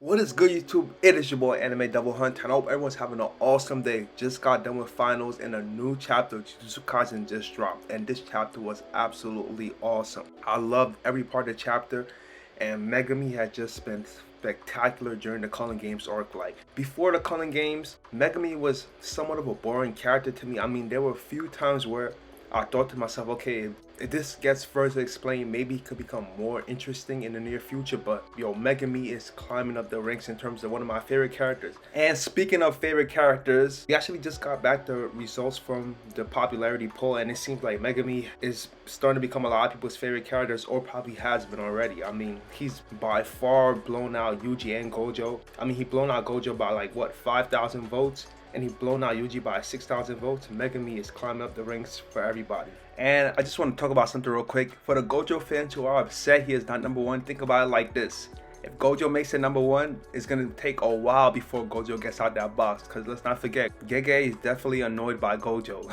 What is good, YouTube? It is your boy Anime Double Hunt, and I hope everyone's having an awesome day. Just got done with finals and a new chapter of Jujutsu Kaisen just dropped, and this chapter was absolutely awesome. I loved every part of the chapter, and Megumi had just been spectacular during the Culling Games arc. Like, before the Culling Games, Megumi was somewhat of a boring character to me. I mean, there were a few times where I thought to myself, okay, if this gets further explained, maybe it could become more interesting in the near future. But yo, Megumi is climbing up the ranks in terms of one of my favorite characters. And speaking of favorite characters, we actually just got back the results from the popularity poll, and it seems like Megumi is starting to become a lot of people's favorite characters, or probably has been already. I mean, he's by far blown out Yuji and Gojo. I mean, he blown out Gojo by like what, 5,000 votes? And he blown out Yuji by 6,000 votes. Megumi is climbing up the ranks for everybody. And I just want to talk about something real quick. For the Gojo fans who are upset he is not number one, think about it like this. If Gojo makes it number one, it's going to take a while before Gojo gets out that box. Because let's not forget, Gege is definitely annoyed by Gojo.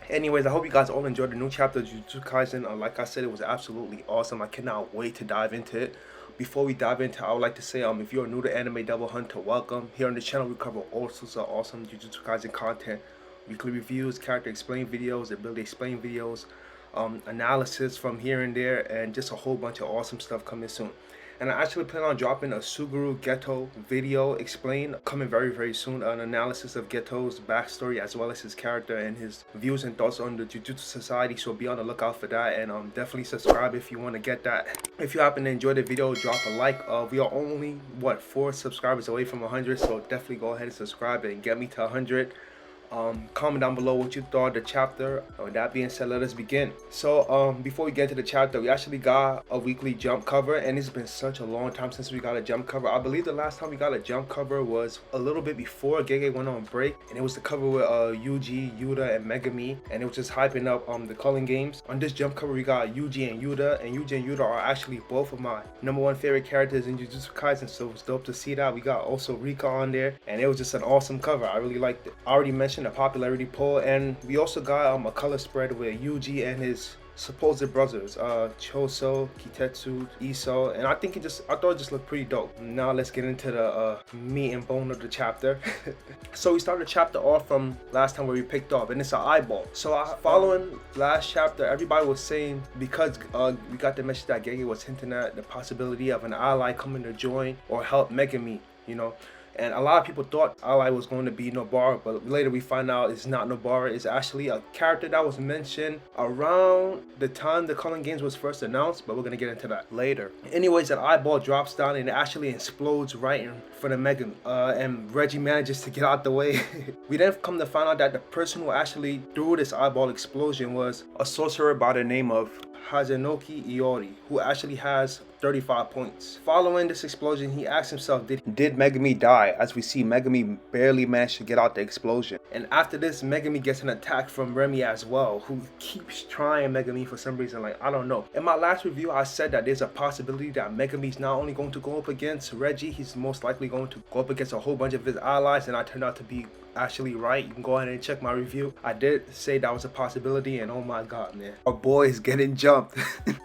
Anyways, I hope you guys all enjoyed the new chapter of Jujutsu Kaisen. Like I said, it was absolutely awesome. I cannot wait to dive into it. Before we dive into it, I would like to say, if you're new to Anime Double Hunter, welcome. Here on the channel, we cover all sorts of awesome Jujutsu Kaisen content. Weekly reviews, character explain videos, ability explain videos, analysis from here and there, and just a whole bunch of awesome stuff coming soon. And I actually plan on dropping a Suguru Geto video explain coming very soon, an analysis of Geto's backstory as well as his character and his views and thoughts on the Jujutsu Society, so be on the lookout for that. And definitely subscribe if you want to get that. If you happen to enjoy the video, drop a like. We are only, what, 4 subscribers away from 100, so definitely go ahead and subscribe and get me to 100. Comment down below what you thought of the chapter. With that being said, let us begin. So before we get to the chapter, we actually got a weekly jump cover, and it's been such a long time since we got a jump cover. I believe the last time we got a jump cover was a little bit before Gege went on break, and it was the cover with Yuji, Yuta, and Megumi, and it was just hyping up the Culling Games. On this jump cover, we got Yuji and Yuta, are actually both of my #1 favorite characters in Jujutsu Kaisen, so it's dope to see that. We got also Rika on there, and it was just an awesome cover. I really liked it. I already mentioned a popularity poll, and we also got a color spread with Yuji and his supposed brothers, Choso, Kitetsu, Iso, and I thought it just looked pretty dope. Now let's get into the meat and bone of the chapter. So we started the chapter off from last time where we picked up, and it's an eyeball. So following last chapter, everybody was saying, because we got the message that Gege was hinting at the possibility of an ally coming to join or help Megumi, you know. And a lot of people thought ally was going to be Nobara, but later we find out it's not Nobara. It's actually a character that was mentioned around the time the Culling Games was first announced, but we're going to get into that later. Anyways, that eyeball drops down and it actually explodes right in front of Megumi, and Reggie manages to get out the way. We then come to find out that the person who actually threw this eyeball explosion was a sorcerer by the name of Hazenoki Iori, who actually has 35 points. Following this explosion, he asks himself, did Megumi die? As we see, Megumi barely managed to get out the explosion. And after this, Megumi gets an attack from Remy as well, who keeps trying Megumi for some reason. Like, I don't know. In my last review, I said that there's a possibility that Megumi's not only going to go up against Reggie, he's most likely going to go up against a whole bunch of his allies, and I turned out to be actually right. You can go ahead and check my review. I did say that was a possibility, and oh my god, man, our boy is getting jumped.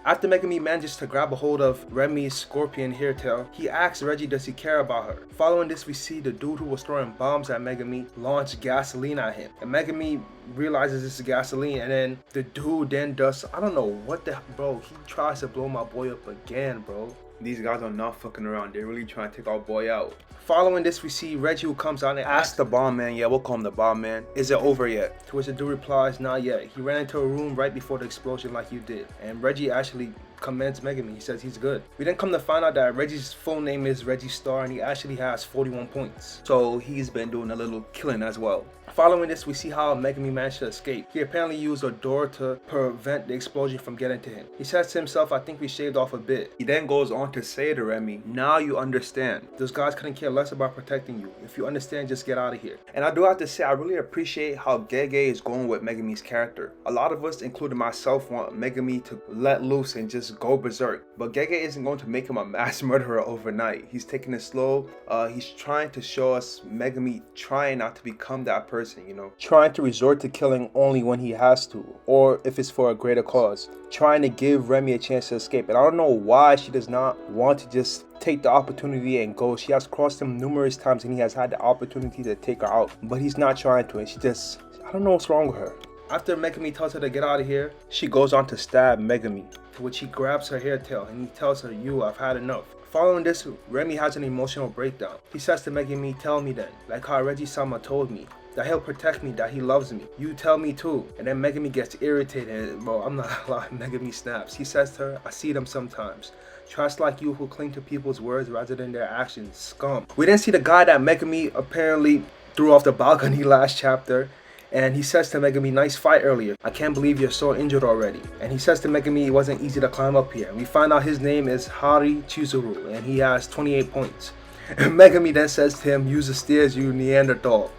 After Megumi manages to grab a hold of Remy's scorpion hairtail, he asks Reggie does he care about her. Following this, we see the dude who was throwing bombs at Megumi launch gasoline at him, and Megumi realizes this is gasoline, and then the dude then does, I don't know what the, bro, he tries to blow my boy up again, bro. These guys are not fucking around. They're really trying to take our boy out. Following this, we see Reggie, who comes out and asks the bomb man, yeah, we'll call him the bomb man, is it over yet? To which the dude replies, not yet. He ran into a room right before the explosion like you did. And Reggie actually commends Megumi. He says he's good. We then come to find out that Reggie's full name is Reggie Star, and he actually has 41 points. So he's been doing a little killing as well. Following this, we see how Megumi managed to escape. He apparently used a door to prevent the explosion from getting to him. He says to himself, I think we shaved off a bit. He then goes on to say to Remy, now you understand. Those guys couldn't care less about protecting you. If you understand, just get out of here. And I do have to say, I really appreciate how Gege is going with Megumi's character. A lot of us, including myself, want Megumi to let loose and just just go berserk. But Gege isn't going to make him a mass murderer overnight. He's taking it slow. He's trying to show us Megumi trying not to become that person, you know, trying to resort to killing only when he has to, or if it's for a greater cause, trying to give Remy a chance to escape. And I don't know why she does not want to just take the opportunity and go. She has crossed him numerous times and he has had the opportunity to take her out, but he's not trying to, and she just, I don't know what's wrong with her. After Megumi tells her to get out of here, she goes on to stab Megumi, to which he grabs her hair tail and he tells her, I've had enough. Following this, Remy has an emotional breakdown. He says to Megumi, tell me then, like how Reggie-sama told me, that he'll protect me, that he loves me. You tell me too. And then Megumi gets irritated and, bro, I'm not gonna lie, Megumi snaps. He says to her, I see them sometimes. Trust like you who cling to people's words rather than their actions, scum. We didn't see the guy that Megumi apparently threw off the balcony last chapter. And he says to Megumi, nice fight earlier. I can't believe you're so injured already. And he says to Megumi, it wasn't easy to climb up here. We find out his name is Hari Chizuru and he has 28 points. And Megumi then says to him, use the stairs, you Neanderthal.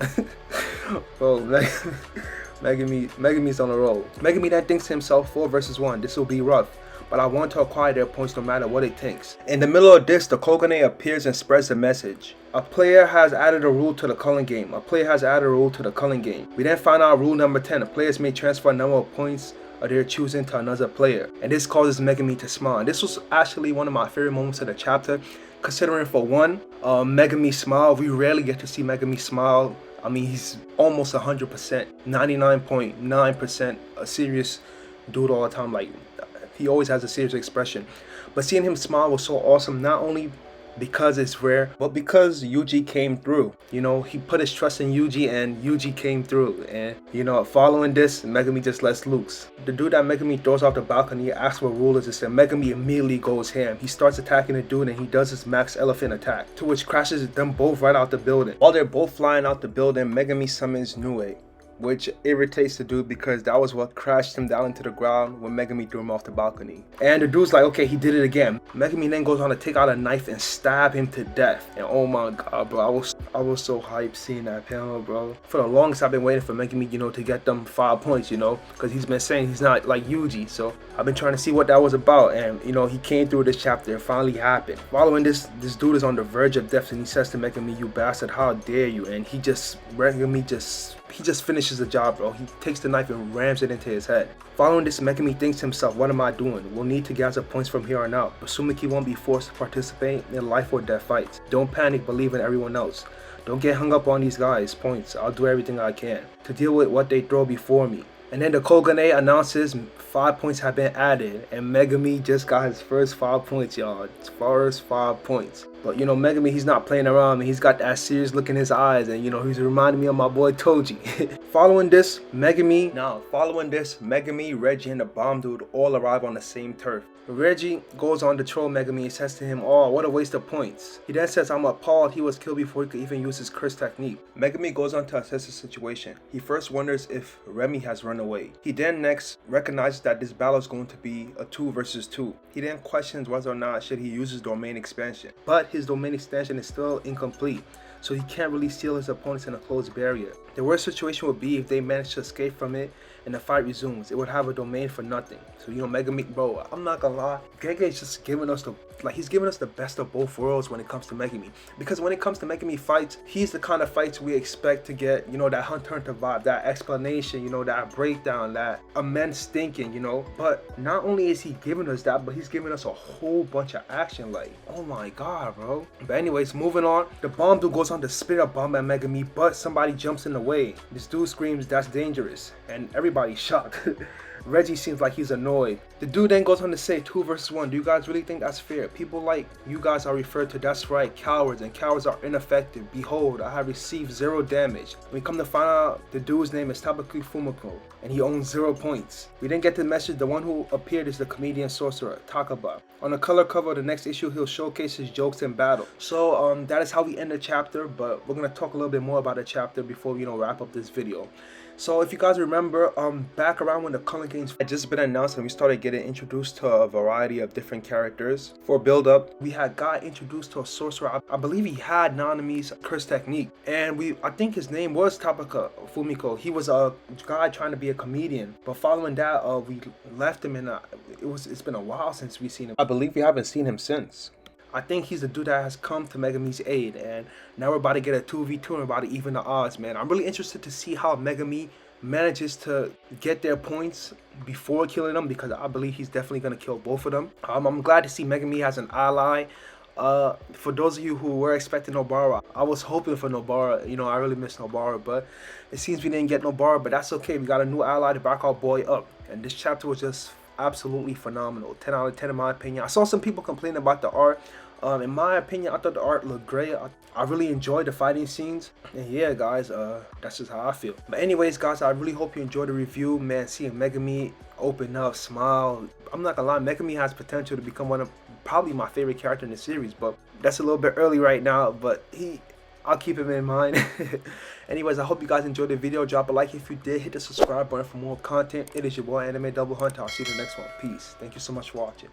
Bro, Megumi's on a roll. Megumi then thinks to himself, 4 versus 1, this will be rough. But I want to acquire their points no matter what it takes. In the middle of this, the Kogane appears and spreads the message. A player has added a rule to the Culling game. A player has added a rule to the Culling game. We then find out rule number 10. Players may transfer a number of points of their choosing to another player. And this causes Megumi to smile. And this was actually one of my favorite moments of the chapter. Considering for one, Megumi smile. We rarely get to see Megumi smile. I mean, he's almost 100%, 99.9% a serious dude all the time. Like, he always has a serious expression. But seeing him smile was so awesome, not only because it's rare, but because Yuji came through. You know, he put his trust in Yuji and Yuji came through. And, you know, following this, Megumi just lets loose. The dude that Megumi throws off the balcony asks what rule is this, and Megumi immediately goes ham. He starts attacking the dude and he does his max elephant attack, to which crashes them both right out the building. While they're both flying out the building, Megumi summons Nue, which irritates the dude because that was what crashed him down into the ground when Megumi threw him off the balcony. And the dude's like, okay, he did it again. Megumi then goes on to take out a knife and stab him to death. And oh my god, bro, I was so hyped seeing that panel, bro. For the longest, I've been waiting for Megumi, you know, to get them 5 points, you know, because he's been saying he's not like Yuji. So I've been trying to see what that was about, and you know, he came through this chapter. It finally happened. Following this dude is on the verge of death, and he says to Megumi, you bastard, how dare you? And Megumi just finishes the job, bro. He takes the knife and rams it into his head. Following this, Megumi thinks to himself, what am I doing? We'll need to gather points from here on out. Assuming he won't be forced to participate in life or death fights. Don't panic, believe in everyone else. Don't get hung up on these guys' points. I'll do everything I can to deal with what they throw before me. And then the Kogane announces 5 points have been added, and Megumi just got his first 5 points, y'all. His first 5 points. But you know, Megumi, he's not playing around, and he's got that serious look in his eyes, and you know, he's reminding me of my boy Toji. Following this, Megumi, Reggie, and the bomb dude all arrive on the same turf. Reggie goes on to troll Megumi and says to him, oh, what a waste of points. He then says, I'm appalled he was killed before he could even use his curse technique. Megumi goes on to assess the situation. He first wonders if Remy has run away. He then next recognizes that this battle is going to be a 2 versus 2. He then questions whether or not should he use his domain expansion. But his domain expansion is still incomplete, so he can't really seal his opponents in a closed barrier. The worst situation would be if they manage to escape from it and the fight resumes. It would have a domain for nothing. So you know, Megumi, bro, I'm not gonna lie, Gege is just giving us he's giving us the best of both worlds when it comes to Megumi. Because when it comes to Megumi fights, he's the kind of fights we expect to get, you know, that Hunter x Hunter vibe, that explanation, you know, that breakdown, that immense thinking, you know. But not only is he giving us that, but he's giving us a whole bunch of action, like, oh my god, bro. But anyways, moving on, the bomb dude goes on to spit a bomb at Megumi, but somebody jumps in the way. This dude screams, that's dangerous, and everybody's shocked. Reggie seems like he's annoyed. The dude then goes on to say 2 versus 1. Do you guys really think that's fair? People like you guys are referred to, that's right, cowards, and cowards are ineffective. Behold, I have received 0 damage. We come to find out the dude's name is Tabaki Fumiko, and he owns 0 points. We then get the message the one who appeared is the comedian sorcerer, Takaba. On the color cover of the next issue, he'll showcase his jokes in battle. So that is how we end the chapter, but we're going to talk a little bit more about the chapter before we, you know, wrap up this video. So if you guys remember, back around when the Culling games had just been announced and we started getting introduced to a variety of different characters. For build up, we had got introduced to a sorcerer. I believe he had Nanami's curse technique, and I think his name was Tabaka Fumiko. He was a guy trying to be a comedian, but following that, we left him in. It's been a while since we've seen him. I believe we haven't seen him since. I think he's the dude that has come to Megumi's aid, and now we're about to get a 2v2 and we're about to even the odds, man. I'm really interested to see how Megumi manages to get their points before killing them, because I believe he's definitely going to kill both of them. I'm glad to see Megumi has an ally. For those of you who were expecting Nobara, I was hoping for Nobara. You know, I really miss Nobara, but it seems we didn't get Nobara, but that's okay. We got a new ally to back our boy up, and this chapter was just absolutely phenomenal. 10 out of 10 in my opinion. I saw some people complaining about the art. In my opinion, I thought the art looked great. I really enjoyed the fighting scenes. And yeah, guys, that's just how I feel. But anyways, guys, I really hope you enjoyed the review. Man, seeing Megumi open up, smile. I'm not gonna lie, Megumi has potential to become one of probably my favorite character in the series, but that's a little bit early right now, but I'll keep him in mind. Anyways, I hope you guys enjoyed the video. Drop a like if you did. Hit the subscribe button for more content. It is your boy Anime Double Hunter. I'll see you in the next one. Peace. Thank you so much for watching.